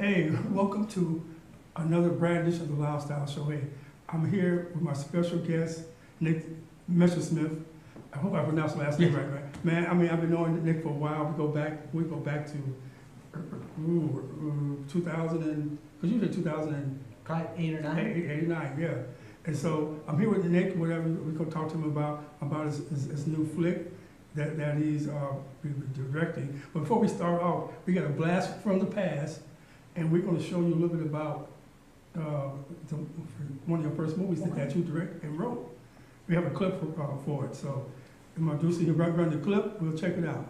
Hey, welcome to another brand edition of the Lyle Style Show. Hey, I'm here with my special guest, Nick Messersmith. I hope I pronounced the last name right, man. Man, I mean, I've been knowing Nick for a while. We go back to 2000 and, because you did 2000 and probably 8 or 9. 8 or 9, yeah. And so I'm here with Nick. Whatever we're gonna talk to him about his new flick that he's directing. But before we start off, we got a blast from the past. And we're going to show you a little bit about one of your first movies that you directed and wrote. We have a clip for it. So I'm going to do so. You run the clip. We'll check it out.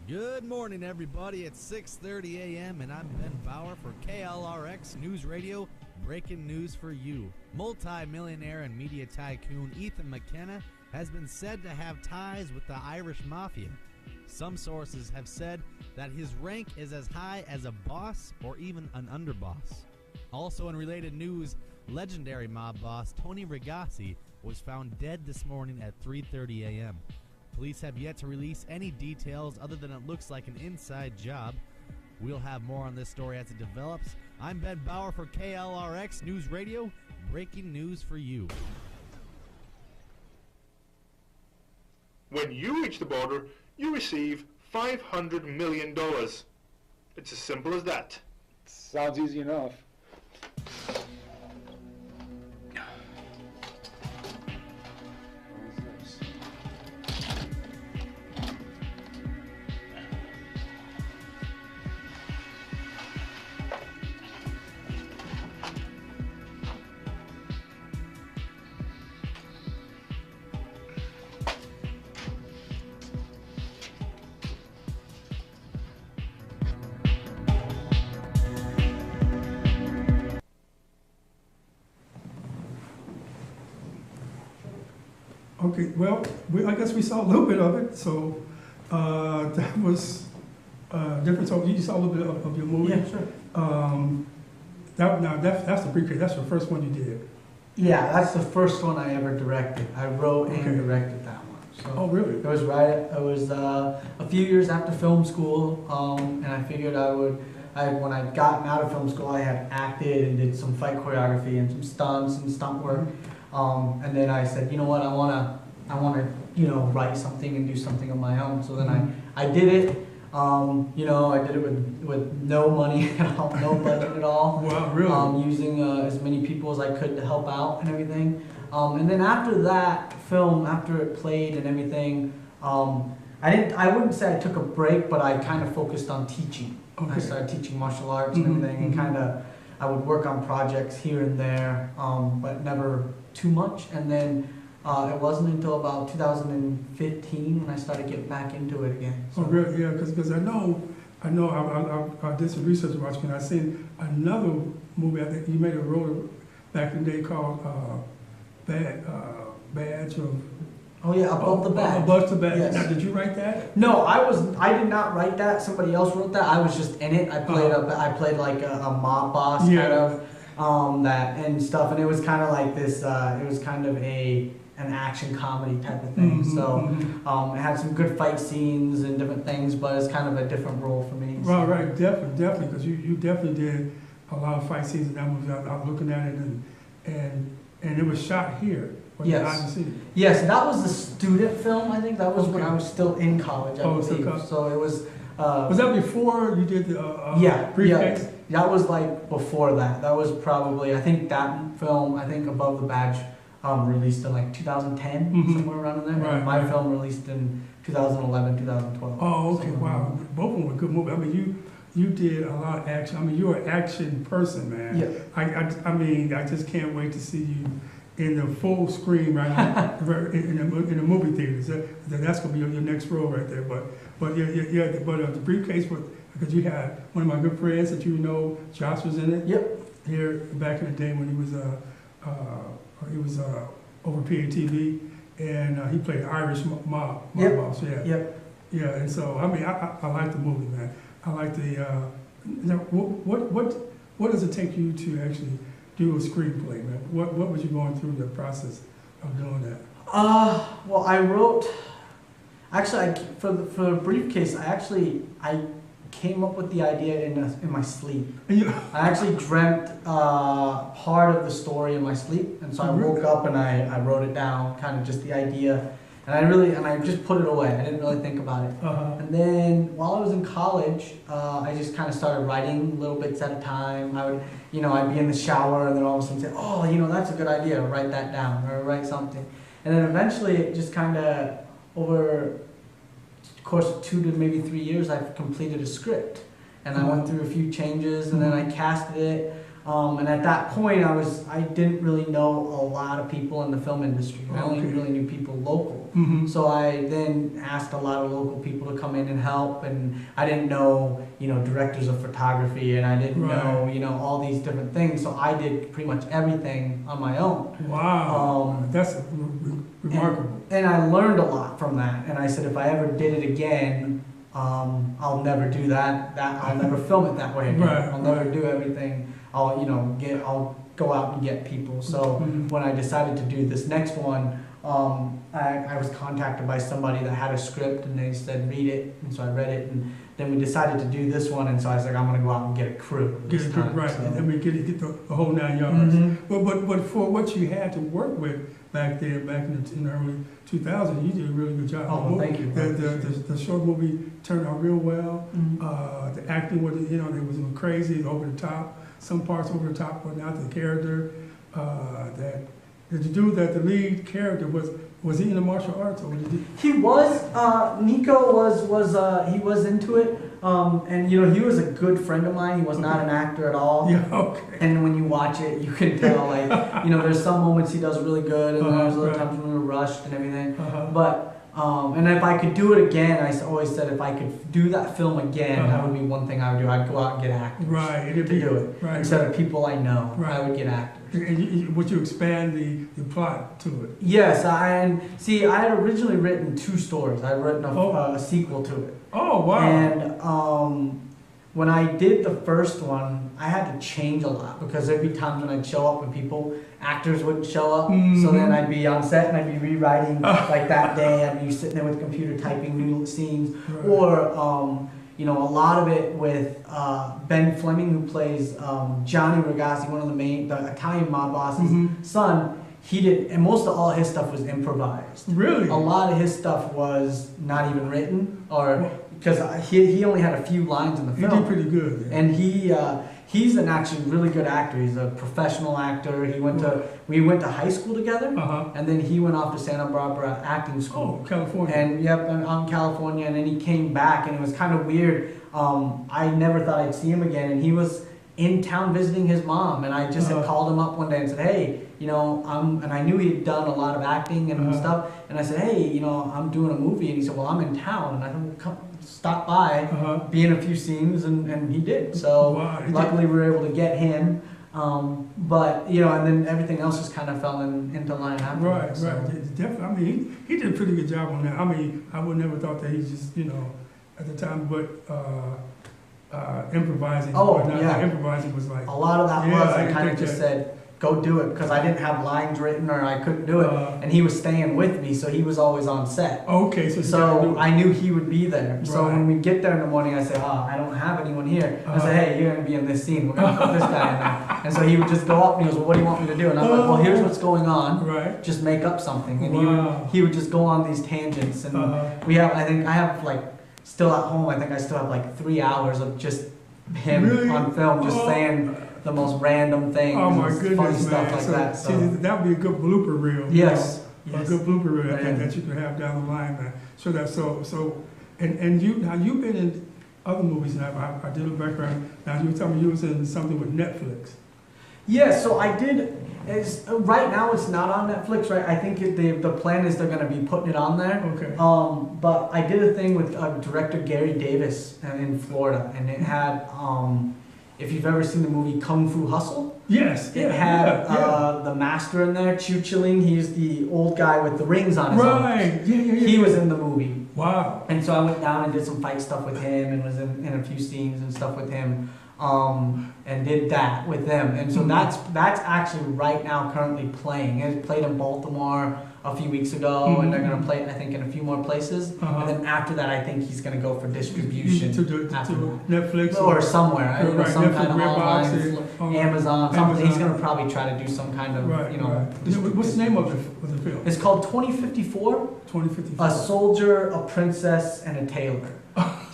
Good morning, everybody. It's 6:30 a.m. and I'm Ben Bauer for KLRX News Radio. Breaking news for you. Multi-millionaire and media tycoon Ethan McKenna has been said to have ties with the Irish Mafia. Some sources have said that his rank is as high as a boss or even an underboss. Also in related news, legendary mob boss Tony Ragazzi was found dead this morning at 3:30 a.m. Police have yet to release any details other than it looks like an inside job. We'll have more on this story as it develops. I'm Ben Bauer for KLRX News Radio, breaking news for you. When you reach the border, you receive $500 million. It's as simple as that. Sounds easy enough. Okay, well, I guess we saw a little bit of it. So that was different. So you saw a little bit of your movie. Yeah, sure. That's the pre-K. That's the first one you did. Yeah, that's the first one I ever directed. I wrote and directed that one. So oh, really? It was It was a few years after film school, and I figured when I'd gotten out of film school, I had acted and did some fight choreography and some stunts and stunt work. And then I said, you know what, I wanna, write something and do something of my own. So then I did it. I did it with no money at all, no budget at all. Wow, really? Using as many people as I could to help out and everything. And then after that film, after it played and everything, I wouldn't say I took a break, but I kind of focused on teaching. Okay. I started teaching martial arts and everything, and I would work on projects here and there, but never too much. And then it wasn't until about 2015 when I started getting back into it again. So. Oh, really? Yeah, because I did some research about you, and I seen another movie. I think you made a role back in the day called Badge of. Oh yeah, Above the Badge. Above the Badge. Yes. Now, did you write that? No, I did not write that. Somebody else wrote that. I was just in it. I played like a mob boss kind of that and stuff, and it was kind of like this. It was kind of an action comedy type of thing. It had some good fight scenes and different things, but it's kind of a different role for me. So. Right, definitely, because you definitely did a lot of fight scenes in that movie. I was looking at it, and it was shot here. Yes. Yes, that was the student film. I think that was when I was still in college. I believe. So it was. Was that before you did the briefcase? Yeah, that was like before that. That was probably, I think that film, Above the Badge, released in like 2010, somewhere around in there. Right, my film released in 2011, 2012. Oh, okay, wow. Both of them were good movies. I mean, you did a lot of action. I mean, you're an action person, man. Yeah. I mean, I just can't wait to see you in the full screen in the movie theaters. That's gonna be your next role right there. But the briefcase, because you had one of my good friends that you know, Josh was in it. Yep. Here back in the day when he was over PATV, and he played Irish mob boss. Yeah. Yep. Yeah, and so I mean I like the movie, man. I like the. What does it take you to actually do a screenplay, man? What was you going through the process of doing that? Well, I Actually, for the briefcase, I came up with the idea in my sleep. I actually dreamt part of the story in my sleep, and so I woke up and I wrote it down, kind of just the idea, and I just put it away. I didn't really think about it. And then while I was in college, I just kind of started writing little bits at a time. I would, I'd be in the shower and then all of a sudden say, oh, that's a good idea. Write that down or write something, and then eventually it just kind of over the course of 2 to maybe 3 years, I've completed a script, and I went through a few changes, and then I casted it. And at that point, I didn't really know a lot of people in the film industry. I only really knew people local. So I then asked a lot of local people to come in and help, and I didn't know, directors of photography, and I didn't know, all these different things. So I did pretty much everything on my own. Wow, that's remarkable. And I learned a lot from that. And I said, if I ever did it again, I'll never do that. I'll never film it that way again. I'll never do everything. I'll go out and get people. So when I decided to do this next one, I was contacted by somebody that had a script, and they said, read it. And so I read it, and then we decided to do this one, and so I was like, I'm going to go out and get a crew. Get the whole 9 yards. But for what you had to work with back in the early 2000s, you did a really good job. Oh, thank you. The short movie turned out real well. The acting was, it was crazy, over the top. Some parts over the top, but not the character. The dude that the lead character was he in the martial arts, or did he was? Nico was he was into it, and he was a good friend of mine. He was not an actor at all. Yeah, okay. And when you watch it, you can tell, there's some moments he does really good, and there's other times when we're rushed and everything. But and if I could do it again, I always said if I could do that film again, that would be one thing I would do. I'd go out and get actors to do it. Instead of people I know, I would get actors. And would you expand the plot to it? Yes, I had originally written 2 stories. I'd written a sequel to it. Oh, wow. And when I did the first one, I had to change a lot, because there'd be times when I'd show up and actors wouldn't show up. So then I'd be on set and I'd be rewriting like that day. I'd be sitting there with the computer typing new scenes. Or, a lot of it with Ben Fleming, who plays Johnny Ragazzi, one of the Italian mob boss's son. He did, and most of all his stuff was improvised. Really? A lot of his stuff was not even written, because he only had a few lines in the film. He did pretty good. Yeah. And he's an actually really good actor. He's a professional actor. We went to high school together, and then he went off to Santa Barbara acting school. Oh, California. And out in California, and then he came back, and it was kind of weird. I never thought I'd see him again, and he was in town visiting his mom, and I just had called him up one day and said, hey, and I knew he had done a lot of acting and stuff, and I said, hey, I'm doing a movie, and he said, well, I'm in town, and I thought, well, come stop by, be in a few scenes, and he did. So luckily we were able to get him, but and then everything else just kind of fell into line after. Right. Definitely. I mean, he did a pretty good job on that. I mean, I would never thought that he just at the time, but improvising. Improvising was like a lot of that was. I kind of just said, go do it, because I didn't have lines written or I couldn't do it, and he was staying with me, so he was always on set. Okay, so I knew he would be there. Right. So when we get there in the morning, I say, I don't have anyone here. I say, hey, you're gonna be in this scene. We're gonna put this guy in there. And so he would just go up and he goes, well, what do you want me to do? And I'm like, well, here's what's going on. Right. Just make up something. And he would just go on these tangents. And I have still at home, I still have 3 hours of just him on film, just saying the most random things. Oh my goodness, funny man. stuff like that. So that would be a good blooper reel. Yes. A good blooper reel that you can have down the line, man. So that's and you've been in other movies now. I did a background. Now you were telling me you was in something with Netflix. Yeah, so I did. Right now it's not on Netflix, right? I think the plan is they're going to be putting it on there. Okay. But I did a thing with director Gary Davis in Florida, and it had, if you've ever seen the movie Kung Fu Hustle. Yes. It had the master in there, Chu Chiling. He's the old guy with the rings on his arms. Right. Yeah. He was in the movie. Wow. And so I went down and did some fight stuff with him, and was in a few scenes and stuff with him. and did that with them. And so that's actually right now currently playing. It played in Baltimore a few weeks ago, and they're gonna play it, I think, in a few more places. And then after that, I think he's gonna go for distribution to after that. Netflix Or somewhere, you know, right, some Netflix, kind of Redbox, online, Amazon, something. He's Amazon. gonna probably try to do some kind of, Right, you know. right. What's the name of the film? It's called 2054. 2054. A soldier, a princess, and a tailor.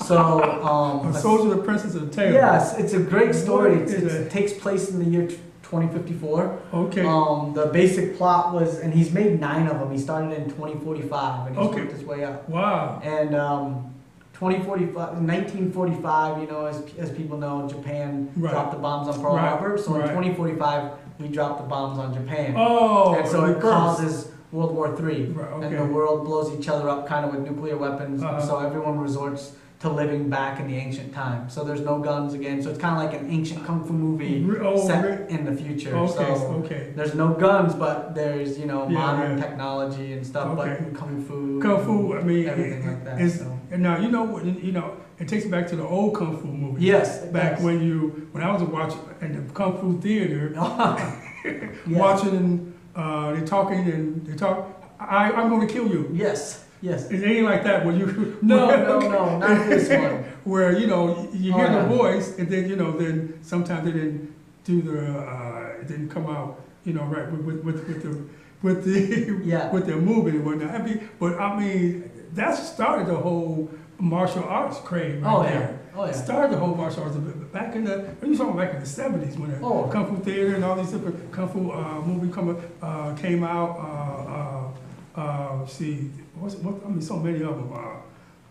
So, A soldier, the princess, and a tailor. yes, it's a great story. What is it? It takes place in the year 2054. Okay. The basic plot was, and he's made 9 of them. He started in 2045, and he's worked his way up. Wow. And 1945, you know, as people know, Japan dropped the bombs on Pearl Harbor. So in 2045, we dropped the bombs on Japan. Oh. And so it causes World War III. Right, okay. And the world blows each other up kind of with nuclear weapons. So everyone resorts to living back in the ancient time. So there's no guns again. So it's kind of like an ancient kung fu movie set in the future. So there's no guns, but there's, you know, modern technology and stuff, but kung fu, I mean, everything like that. And now you know, it takes me back to the old kung fu movies. Yes. Back when I was watching in the kung fu theater, watching they're talking and they talk. I'm going to kill you. Yes. Yes. It ain't like that when you. No, not this one. Where, you know, you hear the voice, and then, you know, then sometimes they didn't do it didn't come out, you know, right with their movement and whatnot. But I mean, that started the whole martial arts craze right there. Oh yeah. Started the whole martial arts back in the. What are you talking about? Back in the 70s when the kung fu theater and all these different kung fu movies came out. See, so many of them.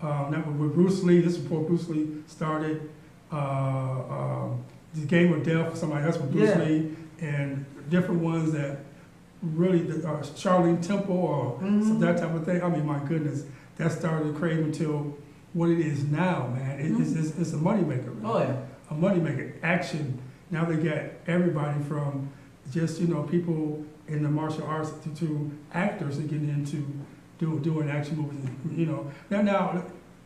That with Bruce Lee. This is before Bruce Lee started. The Game of Death for somebody else with Bruce Lee, and different ones that really Charlene Temple or that type of thing. I mean, my goodness, that started the craze until what it is now, man. It's a moneymaker. Man. Oh yeah, a moneymaker. Action. Now they got everybody from just, you know, people in the martial arts to actors that get into doing action movies, you know. Now,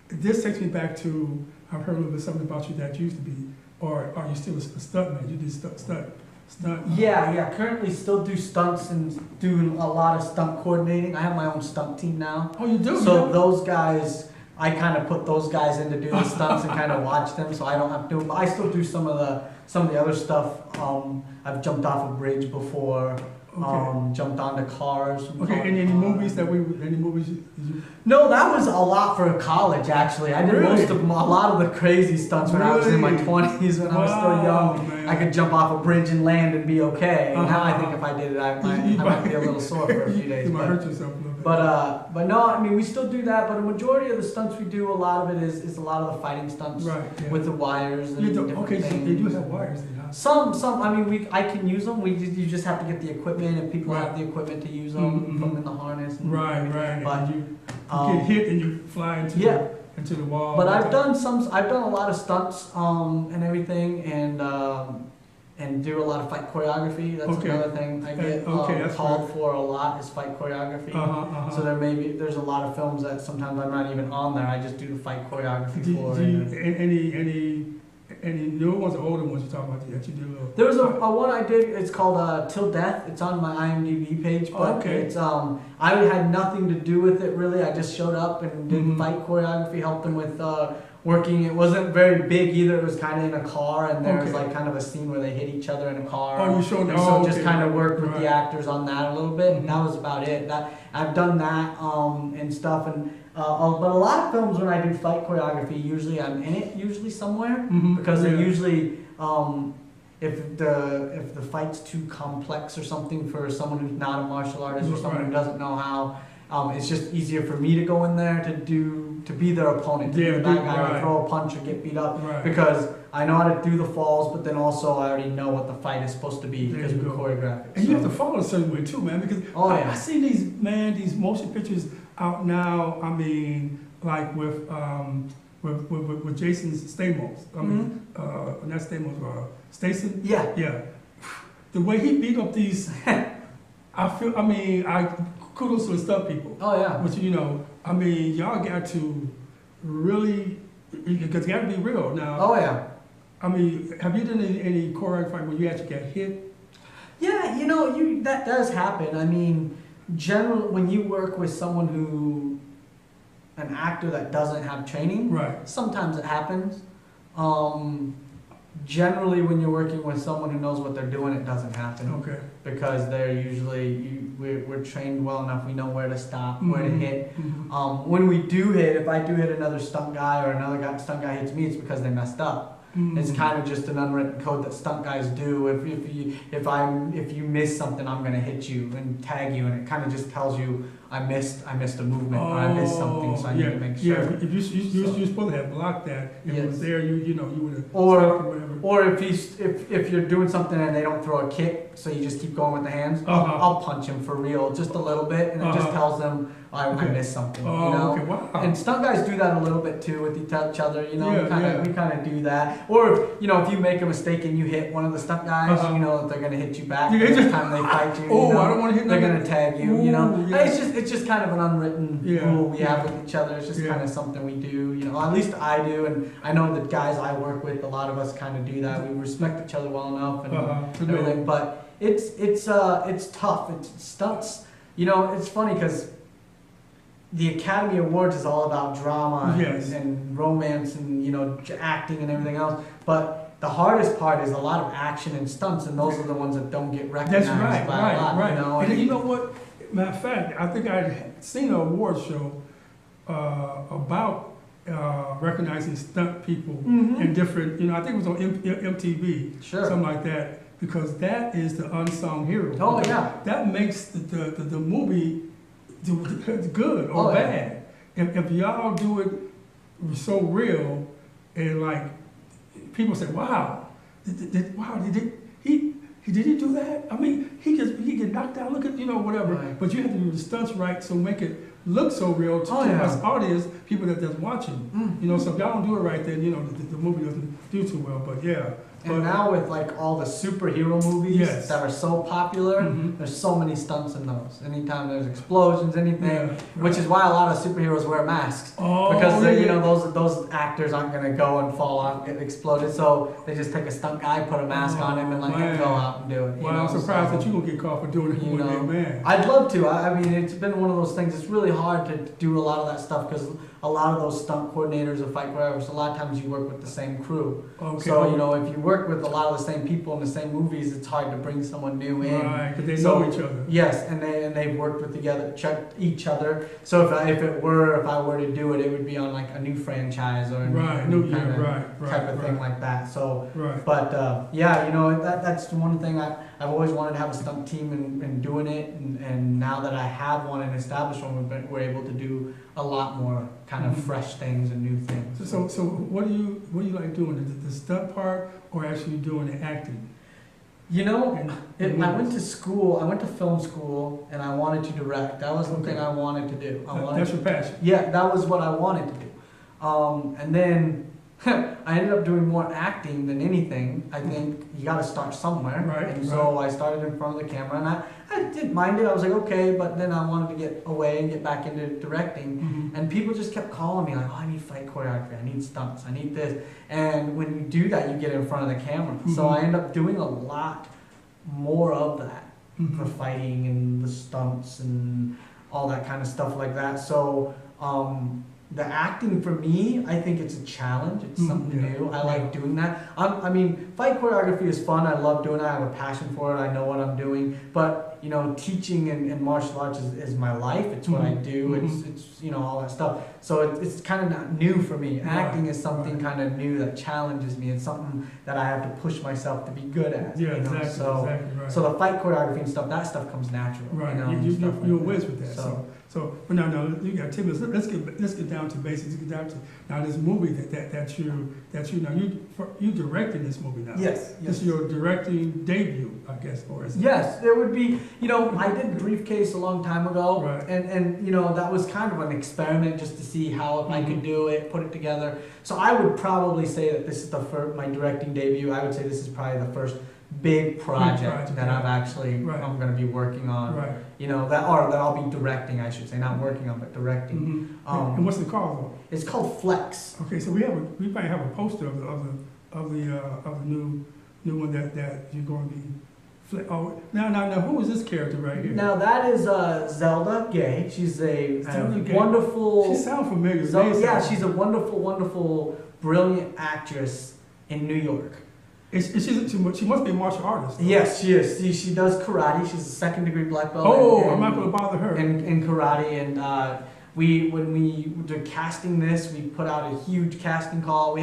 this takes me back to, I've heard a little bit something about you that used to be, or are you still a stuntman? You did stunt. Yeah. Currently still do stunts and doing a lot of stunt coordinating. I have my own stunt team now. Oh, you do? So those guys, I kind of put those guys in to do the stunts and kind of watch them, so I don't have to do them. But I still do some of the other stuff. I've jumped off a bridge before. Jumped onto cars. Okay, and any movies? No, that was a lot for college, actually. I did a lot of the crazy stunts when I was in my 20s, when I was still young. Man. I could jump off a bridge and land and be okay. Now I think if I did it, I might be a little sore for a few days. You might hurt yourself a little bit. But no, I mean, we still do that, but a majority of the stunts we do, a lot of it is a lot of the fighting stunts with the wires and different things. So they do have wires then, huh? Some. I mean, I can use them. You just have to get the equipment, and people have the equipment to use them, put them in the harness. Right. But you get hit and you fly into the wall. But I've done a lot of stunts and everything, and do a lot of fight choreography. That's another thing I get called for a lot is fight choreography. So there's a lot of films that sometimes I'm not even on there. I just do the fight choreography for. Any newer ones or older ones you're talking about that you did a little? There was a one I did. It's called Till Death. It's on my IMDb page, but it's I had nothing to do with it really. I just showed up and did fight choreography, helped them with working. It wasn't very big either. It was kind of in a car, and there was like kind of a scene where they hit each other in a car. Oh, you showed that. So just kind of worked with the actors on that a little bit, and that was about it. That I've done that and stuff, and but a lot of films when I do fight choreography, usually I'm in it, somewhere, because they're usually if the fight's too complex or something for someone who's not a martial artist or someone who doesn't know how. It's just easier for me to go in there to be their opponent, to be the bad guy, or throw a punch or get beat up, because I know how to do the falls, but then also I already know what the fight is supposed to be because we choreograph it. And you have to follow a certain way too, man, because I see these motion pictures out now. I mean, like with Jason Stamos. I mean, not Stamos, Stason. Yeah. The way he beat up these, kudos to the stuff people. Oh yeah. But you know, I mean, y'all got to really, because you got to be real now. Oh yeah. I mean, have you done any choreography where you actually got hit? Yeah, that does happen. I mean, generally, when you work with an actor that doesn't have training, Right. sometimes it happens. Generally, when you're working with someone who knows what they're doing, it doesn't happen. Okay. Because they're usually, we're trained well enough, we know where to stop, where to hit. Mm-hmm. When we do hit, if I do hit another stunt guy or stunt guy hits me, it's because they messed up. Mm-hmm. It's kind of just an unwritten code that stunt guys do. If you miss something, I'm gonna hit you and tag you, and it kind of just tells you I missed a movement or I missed something, so I need to make sure. Yeah, if you're supposed to have blocked that, if it was there, you would have stopped or whatever. Or if you're doing something and they don't throw a kick, so you just keep going with the hands, I'll punch him for real, just a little bit, and it just tells them I missed something. Okay, wow. And stunt guys do that a little bit too with each other. We kind of do that. Or if you make a mistake and you hit one of the stunt guys, you know that they're gonna hit you back. Next time they fight you, I don't want to hit. They're gonna tag you. Yeah. It's just kind of an unwritten rule we have with each other. It's just kind of something we do. At least I do, and I know the guys I work with, a lot of us kind of do that. We respect each other well enough and everything. But it's tough. It's stunts. It's funny because the Academy Awards is all about drama and romance and acting and everything else. But the hardest part is a lot of action and stunts, and those are the ones that don't get recognized by a lot. Right. And you know what? Matter of fact, I think I had seen an award show about recognizing stunt people in different. I think it was on MTV, something like that, because that is the unsung hero. Oh yeah. That makes the movie good or bad. If y'all do it so real, and like people say, "Wow, did he do that?" I mean, he get knocked out. Look at whatever. Right. But you have to do the stunts right, so make it look so real to us audience, people that's watching. So if y'all don't do it right, then the movie doesn't do too well. But yeah. And now with like all the superhero movies that are so popular, there's so many stunts in those. Anytime there's explosions, anything, which is why a lot of superheroes wear masks because those actors aren't gonna go and fall out and get exploded, so they just take a stunt guy, put a mask on him, and let him go out and do it. I'm surprised that you don't get caught for doing it with a man. I'd love to. I mean, it's been one of those things. It's really hard to do a lot of that stuff because a lot of those stunt coordinators or fight choreographers, a lot of times you work with the same crew. Okay. So if you work with a lot of the same people in the same movies, it's hard to bring someone new in. Right, because they know each other. Yes, and they've worked with each other. So if I were to do it, it would be on like a new franchise or type of thing like that. So, but that's one thing I've always wanted to have a stunt team and doing it, and now that I have one and established one, we're able to do a lot more kind of fresh things and new things. So what do you like doing? The stunt part or actually doing the acting? I went to school. I went to film school, and I wanted to direct. That was the thing I wanted to do. That's your passion. Yeah, that was what I wanted to do. And then I ended up doing more acting than anything. I think you got to start somewhere. Right. So I started in front of the camera, and I didn't mind it. I was like, okay, but then I wanted to get away and get back into directing. And people just kept calling me like, oh, I need fight choreography, I need stunts, I need this. And when you do that, you get in front of the camera. So I end up doing a lot more of that for fighting and the stunts and all that kind of stuff like that. So the acting for me, I think it's a challenge. It's something new. I like doing that. I mean, fight choreography is fun. I love doing it. I have a passion for it. I know what I'm doing. But teaching and martial arts is my life. It's what I do. It's all that stuff. So it's kind of not new for me. Acting is something kind of new that challenges me. It's something that I have to push myself to be good at. Yeah, exactly. So the fight choreography and stuff, that stuff comes natural. Right. You're a whiz with that. So, but now you got 10 minutes. Let's get down to basics. Let's get down to now this movie you directed this movie now. Yes. This is your directing debut, I guess, or is it? Yes, it would be. I did Briefcase a long time ago, right. and that was kind of an experiment just to see how I could do it, put it together. So I would probably say that this is my directing debut. I would say this is probably the first big project that I've actually I'm going to be working on. Right. That I'll be directing, I should say, not working on, but directing. And what's it called? It's called Flex. Okay, so we probably have a poster of of the new one that you're going to be. Oh, now, who is this character right here? Now that is Zelda Gay. She's a Gay. wonderful. She sounds familiar. Yeah, she's a wonderful, brilliant actress in New York. She must be a martial artist. Though. Yes, she is. She does karate. She's a second-degree black belt. I'm not going to bother her. In karate, and when we were casting this, we put out a huge casting call.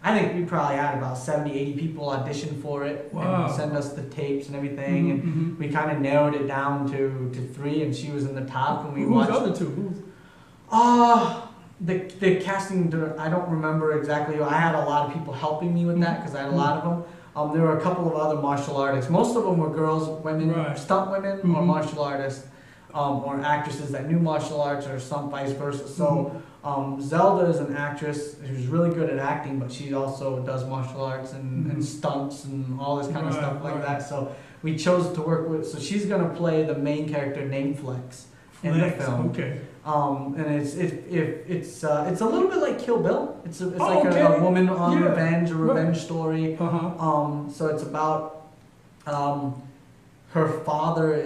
I think we probably had about 70, 80 people audition for it and send us the tapes and everything, and we kind of narrowed it down to 3, and she was in the top. And we watched. Who's the other 2? The casting, I don't remember exactly. I had a lot of people helping me with that because I had a lot of them. There were a couple of other martial artists. Most of them were girls, women, stunt women, or martial artists, or actresses that knew martial arts, or some vice versa. So Zelda is an actress who's really good at acting, but she also does martial arts and stunts and all this kind of stuff like that. So we chose to work with. So she's gonna play the main character named Flex in the film. Okay. And it's a little bit like Kill Bill. It's like a woman on revenge, a revenge story. So it's about her father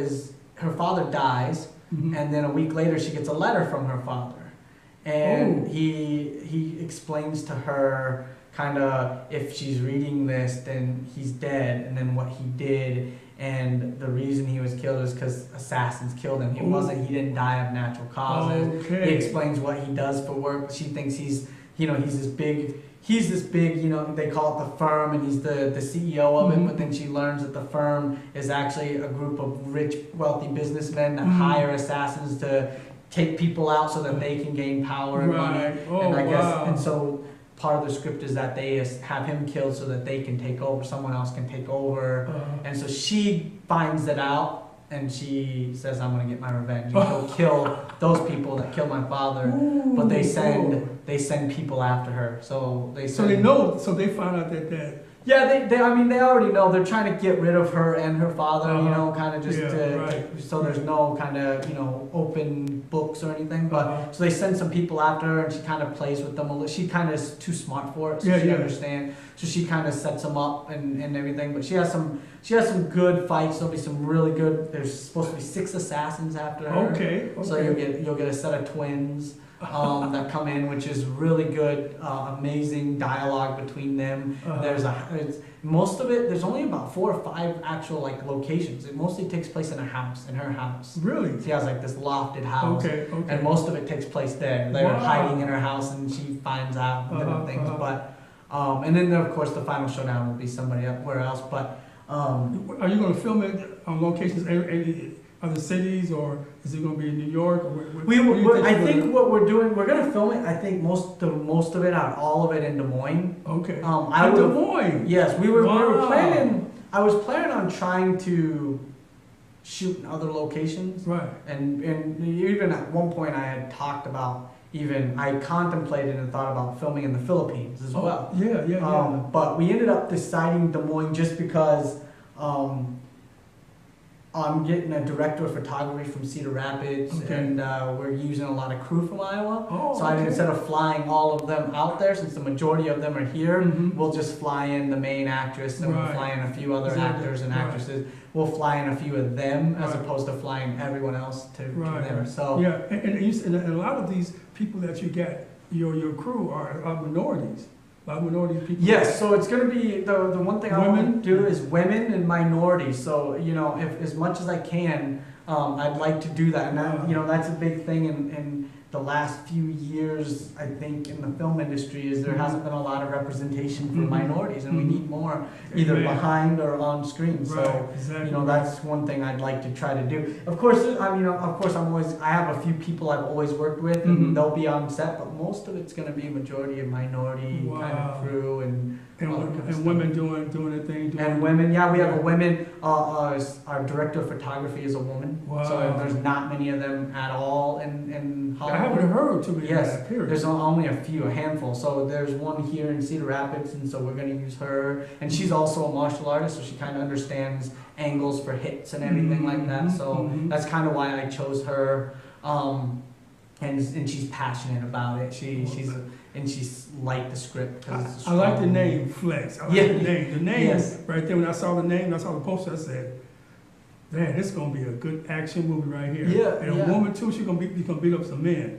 dies, and then a week later she gets a letter from her father, and he explains to her kind of, if she's reading this, then he's dead, and then what he did. And the reason he was killed is because assassins killed him. He didn't die of natural causes. He explains what he does for work. She thinks he's this big, they call it the firm, and he's the CEO of it, but then she learns that the firm is actually a group of rich, wealthy businessmen that hire assassins to take people out so that they can gain power and money. And so part of the script is that they have him killed so that they can take over, someone else can take over. And so she finds it out, and she says, I'm going to get my revenge. And she'll kill those people that killed my father, but they send people after her. So they found out that yeah, they already know. They're trying to get rid of her and her father, kind of just so there's no kind of, open books or anything. But so they send some people after her, and she kind of plays with them a little. She kind of is too smart for it, so she understands. So she kind of sets them up and everything. But she has some good fights. There'll be some really good. There's supposed to be 6 assassins after her. Okay. So you'll get a set of twins. That come in, which is really good, amazing dialogue between them. Most of it. There's only about 4 or 5 actual locations. It mostly takes place in her house. Really? She has this lofted house. And most of it takes place there. They're hiding in her house, and she finds out different things. But and then of course the final showdown will be somebody where else. But are you going to film it on locations? Other cities, or is it going to be in New York? I think what we're doing, we're going to film it. I think most of it, all of it, in Des Moines. Okay. Des Moines. Yes, we were planning. I was planning on trying to shoot in other locations. Right. And even at one point, I had talked about I contemplated and thought about filming in the Philippines as well. Yeah. But we ended up deciding Des Moines just because. I'm getting a director of photography from Cedar Rapids, and we're using a lot of crew from Iowa. Instead of flying all of them out there, since the majority of them are here, we'll just fly in the main actress, and we'll fly in a few other actors and actresses. We'll fly in a few of them as opposed to flying everyone else to them. So and a lot of these people that you get, your crew are minorities. Minority people. Yes, so it's going to be the one thing I want to do is women and minorities. So if as much as I can, I'd like to do that, and that's a big thing in the last few years. I think in the film industry is there hasn't been a lot of representation for minorities, and we need more, either behind or on screen. So that's one thing I'd like to try to do. Of course, I have a few people I've always worked with, and they'll be on set, but most of it's going to be a majority of minority kind of crew and women doing their thing. We have a woman. Our director of photography is a woman. Wow. So there's not many of them at all in Hollywood. I haven't heard too many. Yes, there's only a handful. So there's one here in Cedar Rapids, and so we're going to use her. And she's also a martial artist, so she kind of understands angles for hits and everything like that. So that's kind of why I chose her. And she's passionate about it. and she liked the script because it's a I like the strong- name Flex. I like Yeah. the name. The name Yes. right there. When I saw the name, I saw the poster. I said, "Man, this is gonna be a good action movie right here." Yeah, And a yeah. woman too. She's gonna beat up some men.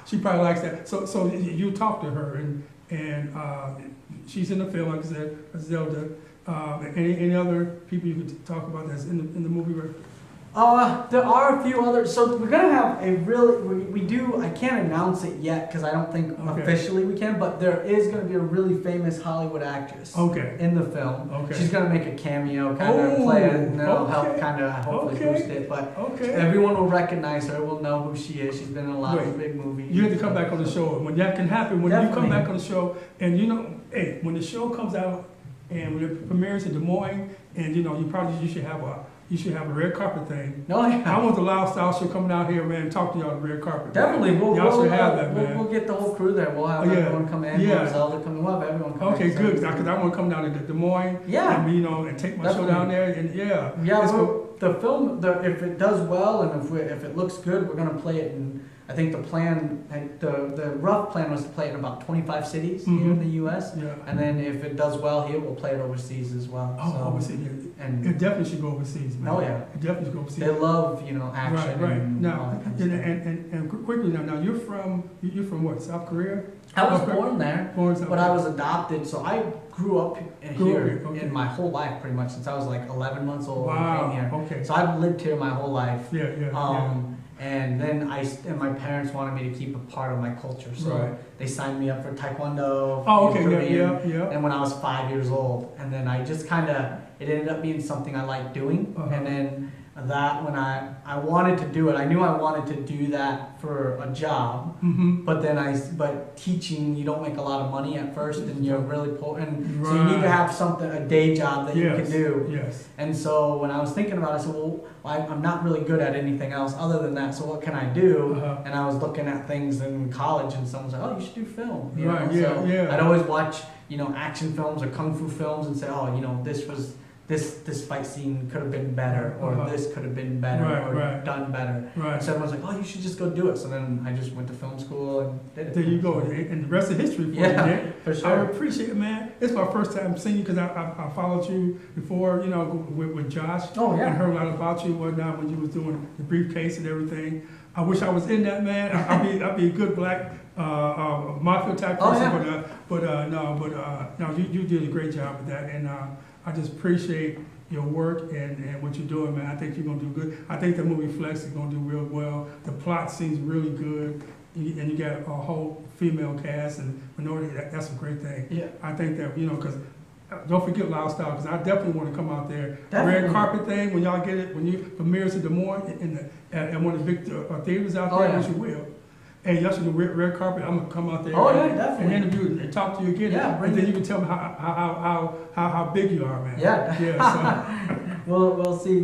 She probably likes that. So you talk to her, and she's in the film, like I said, Zelda. Any other people you could talk about that's in the movie? Right? There are a few others. So we're gonna have a we do. I can't announce it yet because I don't think Okay. officially we can. But there is gonna be a really famous Hollywood actress Okay. in the film. Okay. She's gonna make a cameo, kind of Oh, play it, and that'll help okay. kind of hopefully Okay. boost it. But Okay. everyone will recognize her. Will know who she is. She's been in a lot of Wait. big movies. You have to come back on the show. When that can happen, when you come Definitely. back on the show, and hey, when the show comes out and when it premieres in Des Moines, and you should have a red carpet thing. No, yeah. I want the Lyle Style show coming out here, man, and talk to y'all on the red carpet. Definitely, Y'all should have that, man. We'll get the whole crew there. We'll have Oh, yeah. everyone come in. Yeah. We'll have Zelda come in. We'll have everyone come Okay, in. good, because I want to come down to Des Moines, Yeah. and and take my show Definitely. down there, and Yeah, Let's well, go. the film, if it does well and if it looks good, we're gonna play it in. I think the plan, the rough plan was to play it in about 25 cities here in the U.S. Yeah. And then if it does well here, we'll play it overseas as well. Oh, So- overseas, yeah. And It definitely should go overseas, man. Oh, yeah. It definitely should go overseas. they love action. Right. And all Now, that kind of stuff. and quickly now you're from what? South Korea? I was Okay. born there, Born in South but I Korea. was adopted, so I grew up Grew up here here, okay. in my whole life, pretty much since I was like 11 months old. I Wow. came here. Okay. So I've lived here my whole life. Yeah. And then and my parents wanted me to keep a part of my culture, so Right. they signed me up for Taekwondo. Oh, in okay. Korean, Yeah. And when I was 5 years old, and then I just it ended up being something I liked doing, Uh-huh. and then that when I wanted to do it, I knew I wanted to do that for a job, Mm-hmm. but teaching, you don't make a lot of money at first, and you're really poor, and so you need to Right. have a day job that you can do. Yes. And so when I was thinking about it, I said, well, I'm not really good at anything else other than that, so what can I do? Uh-huh. And I was looking at things in college, and someone was like, oh, you should do film. You Right, know? yeah, So yeah. I'd always watch, action films or kung fu films and say, oh, this fight scene could have been better, or Uh-huh. this could have been better, or Right. done better. Right. So everyone's like, oh, you should just go do it. So then I just went to film school and did it. There you go. And the rest is history for you, Yeah, Nick. for I sure. appreciate it, man. It's my first time seeing you because I followed you before, with Josh. Oh, yeah. And heard a lot about you and whatnot when you was doing the briefcase and everything. I wish I was in that, man. I'd be a good black mafia type Oh, person, yeah. no, you did a great job with that, and I just appreciate your work and what you're doing, man. I think you're gonna do good. I think the movie Flex is gonna do real well. The plot seems really good, and you got a whole female cast and minority. That's a great thing. Yeah. I think that because. Don't forget Lyle Style, because I definitely want to come out there. Definitely. Red carpet thing, when y'all get it, when you premieres in Des Moines at one of the big theaters out Oh, there, yeah. which you will. Hey, y'all should do red carpet. I'm gonna come out there Oh, yeah, and definitely. interview and talk to you again. Yeah, bring and then it. you can tell me how big you are, man. Yeah. Yeah. We'll see.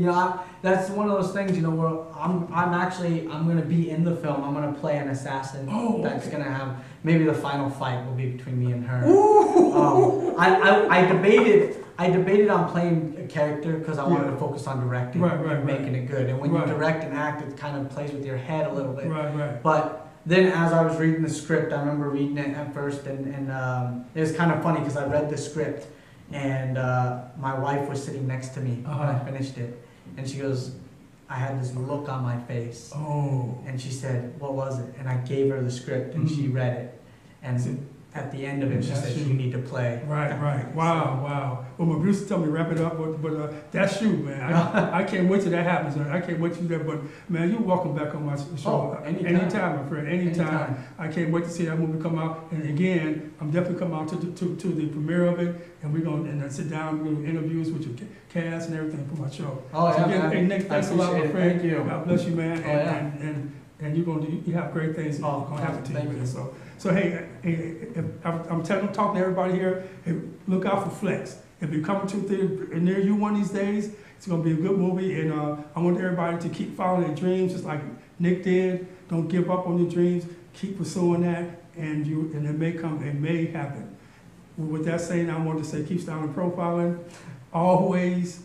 That's one of those things. Where I'm gonna be in the film. I'm gonna play an assassin. Oh, That's okay. gonna have maybe the final fight will be between me and her. Ooh. I debated on playing a character because I wanted Yeah. to focus on directing Right, and making it good. And when Right. you direct and act, it kind of plays with your head a little bit. Right. But then as I was reading the script, I remember reading it at first, and it was kind of funny because I read the script, and my wife was sitting next to me when I Uh-huh. finished it, and she goes, I had this look on my face, Oh. and she said, what was it? And I gave her the script, and she read it, and See, at the end of it, she that's said, you. you need to play. Right. So- Wow. Well, my producer told me to wrap it up, but that's you, man. I can't wait till that happens. Man. I can't wait till that. But man, you're welcome back on my show. Oh, anytime. My friend. Anytime. I can't wait to see that movie come out. And again, I'm definitely coming out to the premiere of it, and we're gonna sit down, we're gonna do interviews with your cast and everything for my show. Oh, So yeah, again, man. hey, Nick, I thanks a lot, my appreciate it. friend. Thank you. God bless you, man. Oh, yeah. And you're gonna you have great things that Oh, are gonna happen to you, thank man. you. So hey, I'm talking to everybody here. Hey, look out for Flex. If you're coming to a theater near you one of these days, it's gonna be a good movie. And I want everybody to keep following their dreams, just like Nick did. Don't give up on your dreams. Keep pursuing that, and it may come. It may happen. With that saying, I want to say keep styling and profiling. Always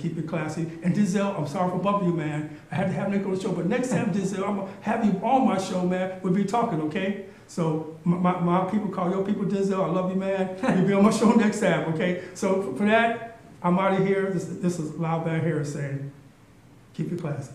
keep it classy. And Denzel, I'm sorry for bumping you, man. I had to have Nick on the show, but next time, Denzel, I'm gonna have you on my show, man. We'll be talking, okay? So my people call your people Denzel. I love you, man. You'll be on my show next time, okay? So for that, I'm out of here. This is Lyle Harris saying, keep it classy.